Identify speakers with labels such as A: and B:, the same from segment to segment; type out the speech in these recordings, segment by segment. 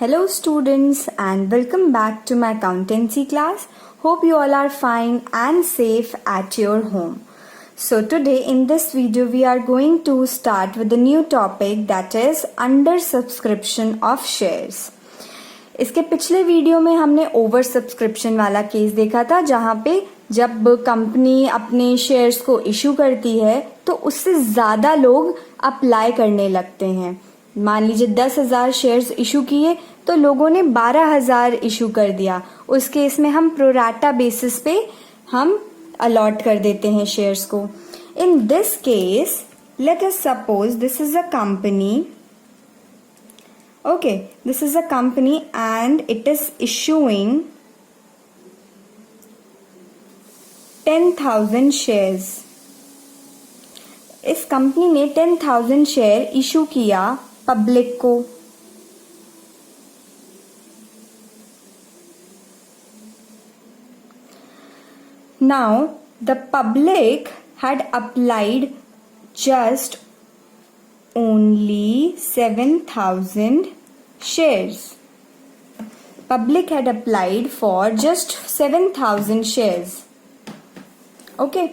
A: Hello students and welcome back to my accountancy class. Hope you all are fine and safe at your home. So today in this video we are going to start with a new topic that is under subscription of shares. इसके पिछले video में हमने over subscription वाला case देखा था जहाँ पे जब कंपनी अपने शेयर्स को इशू करती है तो उससे ज़्यादा लोग अप्लाई करने लगते हैं. मान लीजिए 10,000 शेयर्स इशू किए तो लोगों ने 12,000 इशू कर दिया. उस केस में हम प्रोराटा बेसिस पे हम अलॉट कर देते हैं शेयर्स को. In this case let us suppose this is a company. Okay, this is a company and it is issuing 10,000 shares. इस कंपनी ने 10,000 शेयर इशू किया पब्लिक को. Now the public had applied just only 7,000 shares. Public had applied for just 7,000 shares. Okay.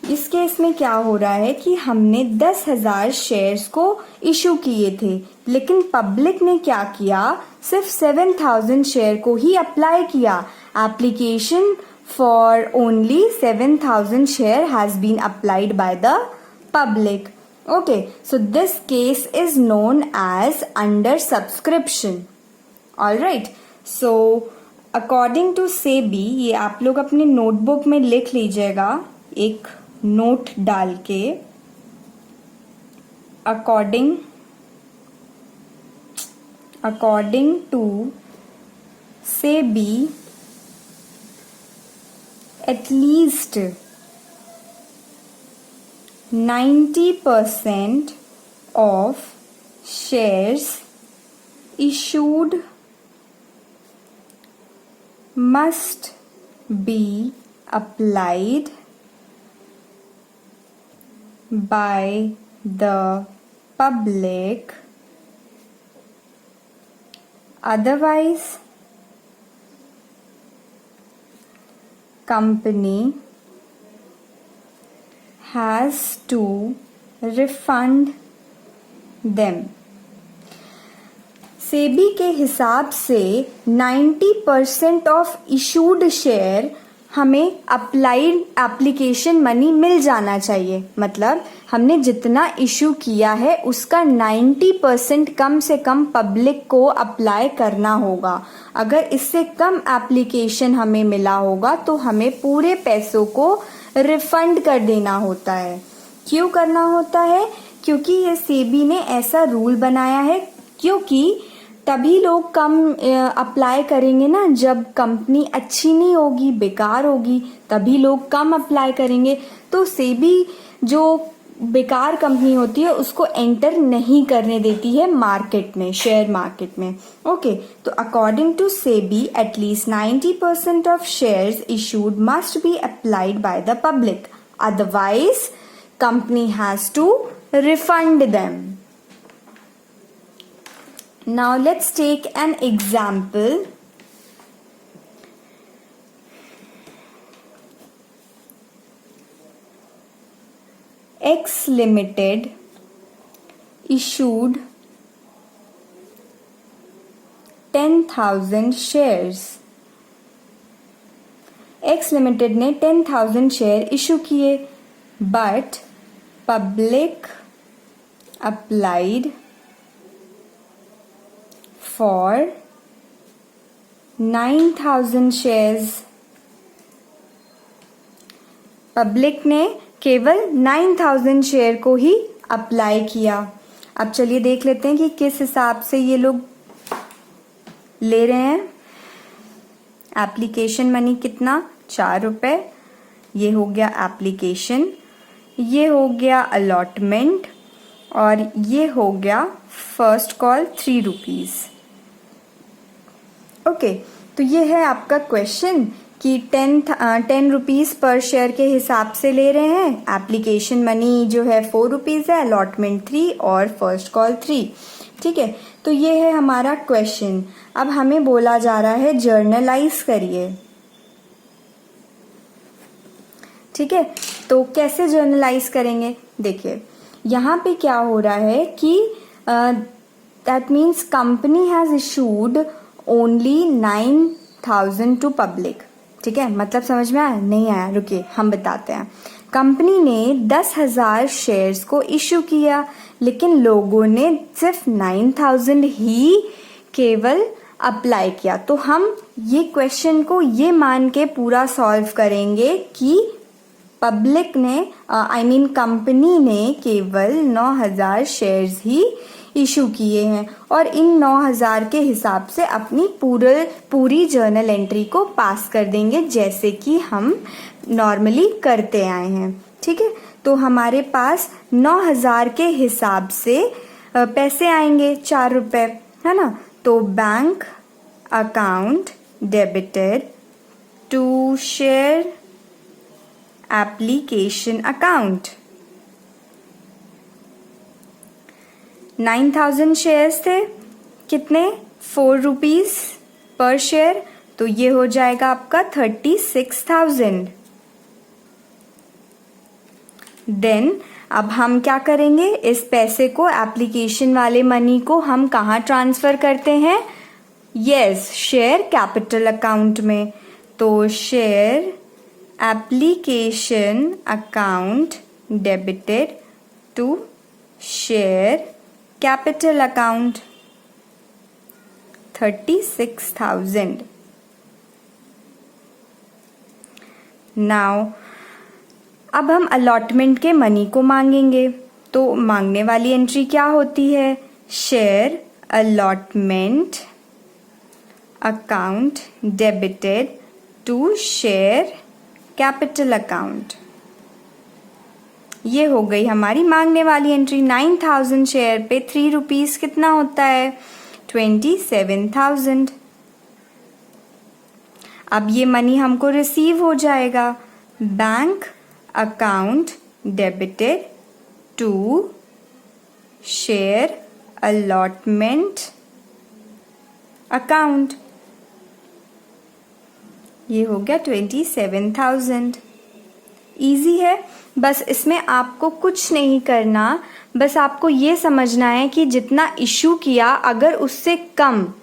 A: इस case में क्या हो रहा है कि हमने 10,000 शेयर्स को इशू किए थे लेकिन पब्लिक ने क्या किया, सिर्फ 7,000 शेयर को ही अप्लाई किया. Application for only 7,000 share has been applied by the public. Okay, so this case is known as under subscription. All right. So according to SEBI, ये आप लोग अपने नोटबुक में लिख लीजिएगा एक नोट डाल के. According to SEBI, at least 90% of shares issued must be applied by the public, otherwise company has to refund them. SEBI के हिसाब से 90% ऑफ इशूड शेयर हमें अप्लाइड एप्लीकेशन मनी मिल जाना चाहिए. मतलब हमने जितना इशू किया है उसका 90% कम से कम पब्लिक को अप्लाई करना होगा. अगर इससे कम एप्लीकेशन हमें मिला होगा तो हमें पूरे पैसों को रिफंड कर देना होता है. क्यों करना होता है? क्योंकि ये सेबी ने ऐसा रूल बनाया है, क्योंकि तभी लोग कम अप्लाई करेंगे ना. जब कंपनी अच्छी नहीं होगी, बेकार होगी, तभी लोग कम अप्लाई करेंगे. तो सेबी जो बेकार कंपनी होती है उसको एंटर नहीं करने देती है मार्केट में, शेयर मार्केट में. ओके, तो according to SEBI at least 90% of shares issued must be applied by the public, otherwise company has to refund them. Now let's take an example. X Limited issued 10,000 shares. X Limited ने 10,000 share issue किए but public applied for 9,000 shares. Public ने केवल 9,000 share को ही apply किया. अब चलिए देख लेते हैं कि किस हिसाब से ये लोग ले रहे हैं. एप्लीकेशन मनी कितना? 4 रुपए. ये हो गया एप्लीकेशन, ये हो गया अलॉटमेंट और ये हो गया फर्स्ट कॉल 3 रुपीज. ओके, तो ये है आपका क्वेश्चन कि 10 रुपीज़ पर शेयर के हिसाब से ले रहे हैं. एप्लीकेशन मनी जो है 4 रुपीज़ है, अलॉटमेंट 3 और फर्स्ट कॉल 3. ठीक है, तो ये है हमारा क्वेश्चन। अब हमें बोला जा रहा है जर्नलाइज करिए। ठीक है, तो कैसे जर्नलाइज करेंगे? देखिए यहाँ पे क्या हो रहा है कि that means company has issued only 9,000 to public. ठीक है, मतलब समझ में आया? नहीं आया? रुकिए हम बताते हैं। कंपनी ने 10,000 शेयर्स को इशू किया, लेकिन लोगों ने सिर्फ 9,000 ही केवल अप्लाई किया। तो हम ये क्वेश्चन को ये मान के पूरा सॉल्व करेंगे कि पब्लिक ने कंपनी ने केवल 9,000 शेयर्स ही इशू किए हैं और इन 9,000 के हिसाब से अपनी पूरी जर्नल एंट्री को पास कर देंगे, जैसे कि हम नॉर्मली करते आए हैं। ठीक है, तो हमारे पास 9,000 के हिसाब से पैसे आएंगे 4 रुपए, है ना। तो bank account debited to share application account. 9,000 shares थे, कितने? 4 रुपीज पर शेयर, तो ये हो जाएगा आपका 36,000। देन अब हम क्या करेंगे? इस पैसे को, एप्लीकेशन वाले मनी को हम कहाँ ट्रांसफर करते हैं? यस, शेयर कैपिटल अकाउंट में। तो share application account debited to share capital account 36,000। Now अब हम अलॉटमेंट के मनी को मांगेंगे। तो मांगने वाली एंट्री क्या होती है? Share allotment account debited to share capital account. ये हो गई हमारी मांगने वाली एंट्री। 9,000 शेयर पे 3 रुपीज कितना होता है? 27,000। अब ये मनी हमको रिसीव हो जाएगा। Bank account debited to share allotment account. ये हो गया 27,000। इजी है, बस इसमें आपको कुछ नहीं करना, बस आपको ये समझना है कि जितना इशू किया, अगर उससे कम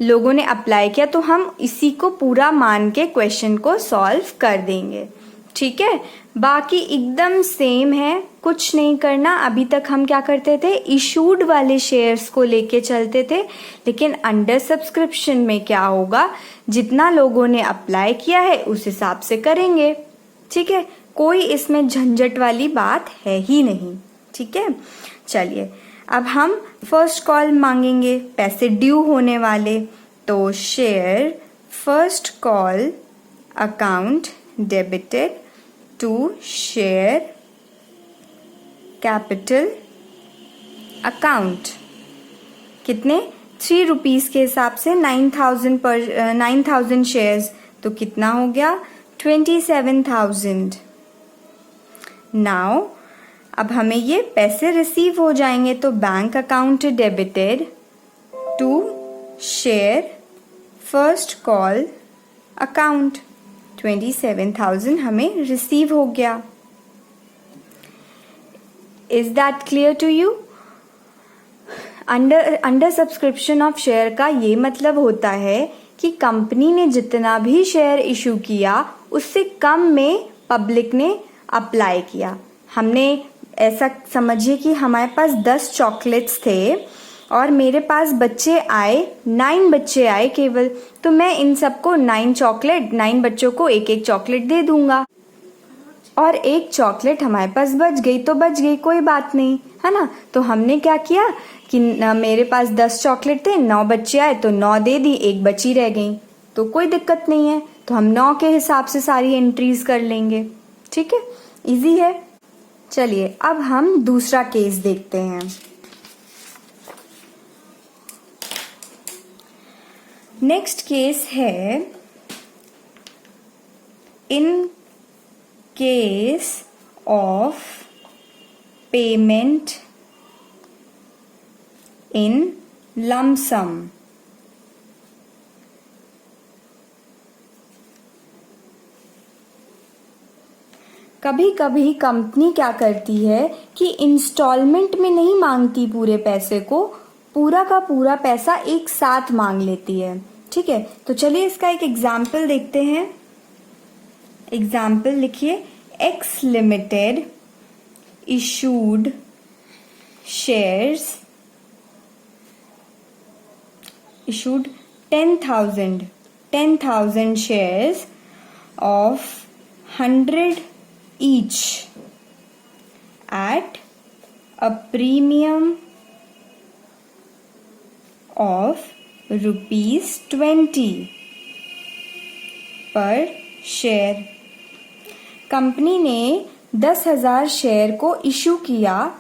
A: लोगों ने अप्लाई किया तो हम इसी को पूरा मान के क्वेश्चन को सॉल्व कर देंगे। ठीक है, बाकी एकदम सेम है, कुछ नहीं करना। अभी तक हम क्या करते थे? इशूड वाले शेयर्स को लेके चलते थे, लेकिन अंडर सब्सक्रिप्शन में क्या होगा? जितना लोगों ने अप्लाई किया है उस हिसाब से करेंगे। ठीक है, कोई इसमें झंझट वाली बात है ही नहीं। ठीक है, चलिए अब हम फर्स्ट कॉल मांगेंगे, पैसे ड्यू होने वाले। तो share first call account debited to share capital account. कितने? 3 रुपीज के हिसाब से 9,000 शेयर्स, तो कितना हो गया? 27,000। नाउ अब हमें ये पैसे रिसीव हो जाएंगे, तो bank account debited to share first call account. 27,000 हमें रिसीव हो गया। Is that clear to you? Under subscription of share का ये मतलब होता है कि कंपनी ने जितना भी शेयर इशू किया उससे कम में पब्लिक ने अप्लाई किया। हमने ऐसा समझिए कि हमारे पास 10 चॉकलेट्स थे और मेरे पास बच्चे आए, 9 बच्चे आए केवल, तो मैं इन सबको 9 बच्चों को एक एक चॉकलेट दे दूंगा और एक चॉकलेट हमारे पास बच गई तो बच गई, कोई बात नहीं, है ना। तो हमने क्या किया कि मेरे पास 10 चॉकलेट थे, 9 बच्चे आए तो 9 दे दी, एक बची रह गई, तो कोई दिक्कत नहीं है। तो हम 9 के हिसाब से सारी एंट्रीज कर लेंगे। ठीक है, इजी है। चलिए अब हम दूसरा केस देखते हैं। नेक्स्ट केस है in case of payment in lump sum. कभी कभी कंपनी क्या करती है कि इंस्टॉलमेंट में नहीं मांगती पूरे पैसे को, पूरा का पूरा पैसा एक साथ मांग लेती है। ठीक है, तो चलिए इसका एक एग्जाम्पल देखते हैं। एग्जाम्पल लिखिए, x limited issued shares, issued 10,000 shares of 100 each at a premium of ₹20 पर शेयर। कंपनी ने 10,000 शेयर को इशू किया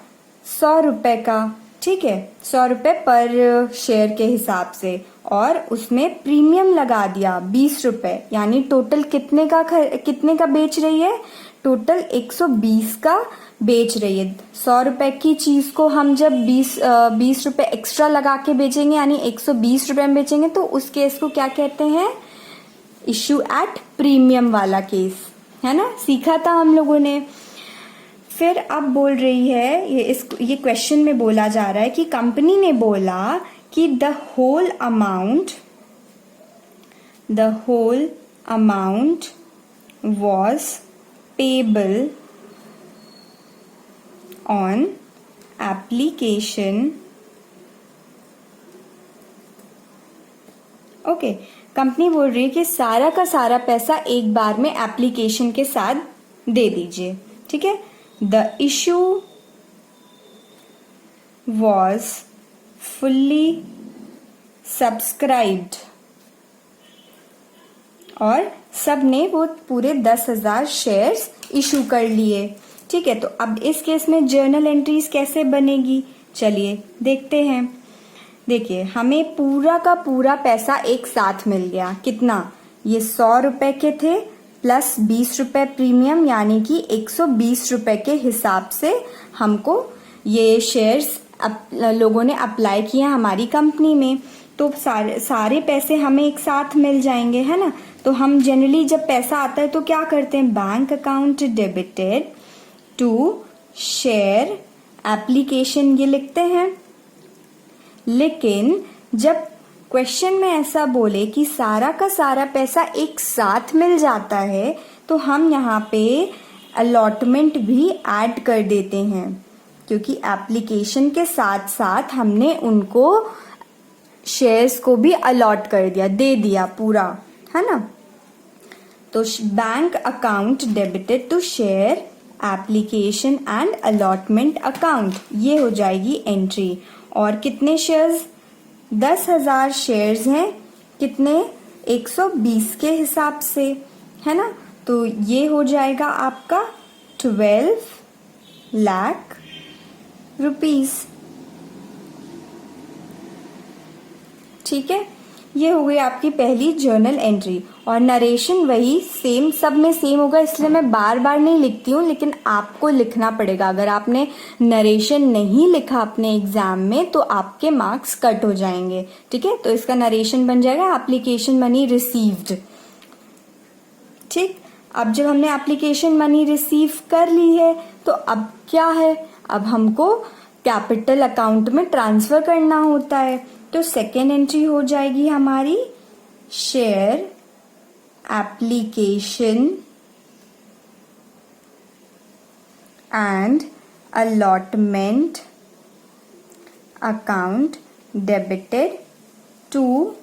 A: 100 रुपए का। ठीक है, 100 रुपए पर शेयर के हिसाब से, और उसमें प्रीमियम लगा दिया 20 रुपए, यानी टोटल कितने का बेच रही है? टोटल 120 का बेच रही है। 100 रुपए की चीज को हम जब 20 रुपए एक्स्ट्रा लगा के बेचेंगे, यानी 120 रुपए में बेचेंगे, तो उस केस को क्या कहते हैं? इशू एट प्रीमियम वाला केस, है ना, सीखा था हम लोगों ने। फिर अब बोल रही है, ये क्वेश्चन में बोला जा रहा है कि कंपनी ने बोला कि the whole amount was payable on application। Okay, company बोल रही है कि सारा का सारा पैसा एक बार में एप्लीकेशन के साथ दे दीजिए। ठीक है, the issue was fully subscribed, और सब ने वो पूरे 10,000 शेयर्स इशू कर लिए। ठीक है, तो अब इस केस में जर्नल एंट्रीज कैसे बनेगी, चलिए देखते हैं। देखिए, हमें पूरा का पूरा पैसा एक साथ मिल गया। कितना? ये 100 रुपए के थे प्लस 20 रुपए प्रीमियम, यानी कि 120 रुपए के हिसाब से हमको ये शेयर्स लोगों ने अप्लाई किया हमारी कंपनी में। तो सारे पैसे हमें एक साथ मिल जाएंगे, है ना। तो हम जनरली जब पैसा आता है तो क्या करते हैं? Bank account debited to share application, ये लिखते हैं। लेकिन जब क्वेश्चन में ऐसा बोले कि सारा का सारा पैसा एक साथ मिल जाता है, तो हम यहाँ पे अलॉटमेंट भी ऐड कर देते हैं, क्योंकि एप्लीकेशन के साथ साथ हमने उनको शेयर्स को भी अलॉट कर दिया, दे दिया पूरा, है ना। तो bank account debited to share application and allotment account, ये हो जाएगी एंट्री। और कितने शेयर्स? 10,000 शेयर्स हैं, कितने? 120 के हिसाब से, है ना। तो ये हो जाएगा आपका 12 लाख रुपीस। ठीक है, ये हो गई आपकी पहली जर्नल एंट्री। और नरेशन वही सेम, सब में सेम होगा, इसलिए मैं बार बार नहीं लिखती हूँ, लेकिन आपको लिखना पड़ेगा। अगर आपने नरेशन नहीं लिखा अपने एग्जाम में तो आपके मार्क्स कट हो जाएंगे। ठीक है, तो इसका नरेशन बन जाएगा एप्लीकेशन मनी रिसीव्ड। ठीक, अब जब हमने एप्लीकेशन मनी रिसीव कर ली है, तो अब क्या है? अब हमको कैपिटल अकाउंट में ट्रांसफर करना होता है। तो सेकेंड एंट्री हो जाएगी हमारी share application and allotment account debited to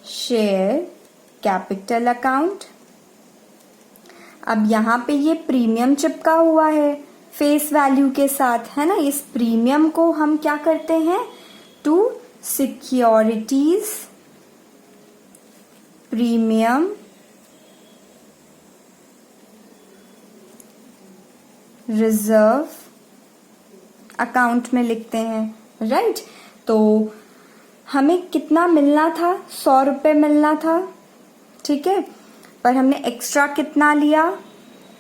A: share capital account. अब यहाँ पे ये प्रीमियम चिपका हुआ है फेस वैल्यू के साथ, है ना। इस प्रीमियम को हम क्या करते हैं? To securities premium reserve account में लिखते हैं, राइट। तो हमें कितना मिलना था? 100 रुपए मिलना था, ठीक है। पर हमने एक्स्ट्रा कितना लिया?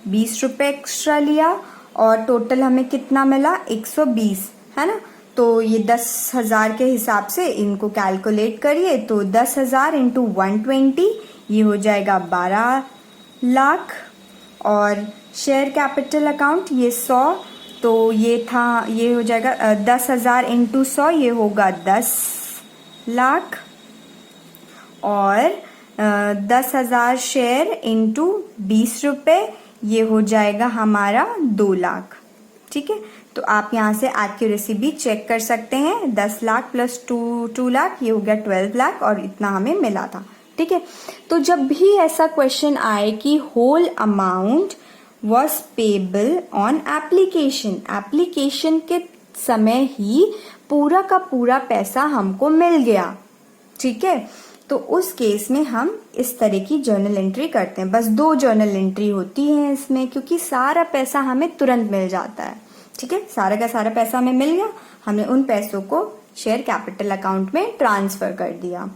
A: 20 रुपए एक्स्ट्रा लिया, और टोटल हमें कितना मिला? 120, है ना। तो ये 10,000 के हिसाब से इनको कैलकुलेट करिए, तो 10,000 इंटू 120 ये हो जाएगा 12 लाख। और शेयर कैपिटल अकाउंट ये 100, तो ये हो जाएगा 10,000 इंटू 100 ये होगा 10 लाख। और 10,000 शेयर इंटू 20 रुपये ये हो जाएगा हमारा 2 लाख। ठीक है, तो आप यहाँ से एक्यूरेसी भी चेक कर सकते हैं। 10 लाख प्लस 2 लाख ये हो गया 12 लाख, और इतना हमें मिला था। ठीक है, तो जब भी ऐसा क्वेश्चन आए कि whole amount was payable on application, application के समय ही पूरा का पूरा पैसा हमको मिल गया, ठीक है, तो उस केस में हम इस तरह की जर्नल एंट्री करते हैं। बस 2 जर्नल एंट्री होती है इसमें, क्योंकि सारा पैसा हमें तुरंत मिल जाता है। ठीक है, सारा का सारा पैसा हमें मिल गया, हमने उन पैसों को शेयर कैपिटल अकाउंट में ट्रांसफर कर दिया,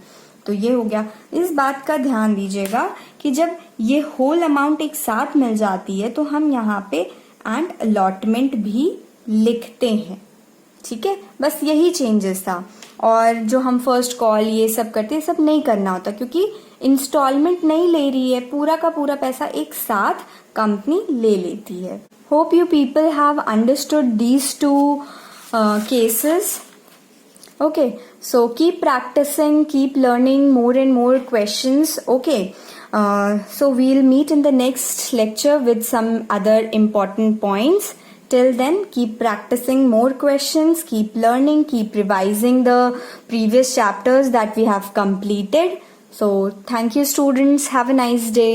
A: तो ये हो गया। इस बात का ध्यान दीजिएगा कि जब ये होल अमाउंट एक साथ मिल जाती है तो हम यहाँ पे एंड अलॉटमेंट भी लिखते हैं। ठीक है, बस यही चेंजेस था। और जो हम फर्स्ट कॉल ये सब करते हैं, सब नहीं करना होता, क्योंकि इंस्टॉलमेंट नहीं ले रही है, पूरा का पूरा पैसा एक साथ कंपनी ले लेती है। Hope you people have understood these 2 cases. Okay, so keep practicing, keep learning more and more questions. Okay, so we'll meet in the next lecture with some other important points. Till then, keep practicing more questions, keep learning, keep revising the previous chapters that we have completed. So, thank you students. Have a nice day.